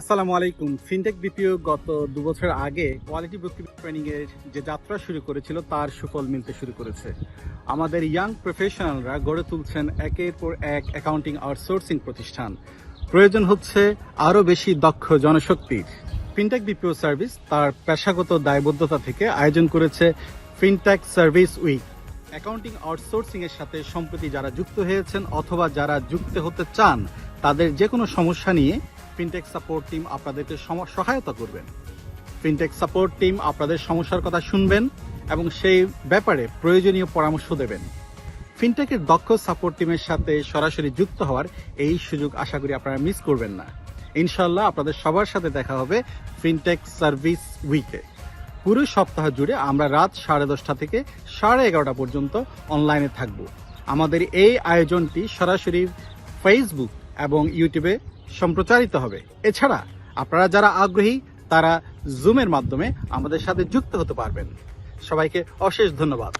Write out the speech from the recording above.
আসসালামু আলাইকুম। Fintech BPO গত 2 বছর আগে কোয়ালিটি বুককিপিং ট্রেনিং এর যে যাত্রা শুরু করেছিল তার সুফল মিলতে শুরু করেছে। আমাদের ইয়াং প্রফেশনালরা গড়ে তুলছেন একের পর এক অ্যাকাউন্টিং আউটসোর্সিং প্রতিষ্ঠান। প্রয়োজন হচ্ছে আরও বেশি দক্ষ জনশক্তির। ফিনটেক বিপিও সার্ভিস তার পেশাগত দায়বদ্ধতা থেকে আয়োজন করেছে fintech service week. Accounting outsourcing এর সাথে সম্প্রতি যারা যুক্ত হয়েছেন অথবা যারা যুক্ত হতে চান তাদের যে কোনো সমস্যা নিয়ে ফিনটেক সাপোর্ট টিম আপনাদেরকে সহায়তা করবেন। ফিনটেক সাপোর্ট টিম আপনাদের সমস্যার কথা শুনবেন এবং সেই ব্যাপারে প্রয়োজনীয় পরামর্শ দেবেন। ফিনটেকের দক্ষ সাপোর্ট টিমের সাথে সরাসরি যুক্ত হওয়ার এই সুযোগ আশা করি আপনারা মিস করবেন না। ইনশাল্লাহ আপনাদের সবার সাথে দেখা হবে ফিনটেক সার্ভিস উইকে। পুরো সপ্তাহ জুড়ে আমরা রাত 10:30 থেকে 11:30 পর্যন্ত অনলাইনে থাকব। আমাদের এই আয়োজনটি সরাসরি ফেসবুক এবং ইউটিউবে সম্প্রচারিত হবে। এছাড়া আপনারা যারা আগ্রহী তারা জুমের মাধ্যমে আমাদের সাথে যুক্ত হতে পারবেন। সবাইকে অশেষ ধন্যবাদ।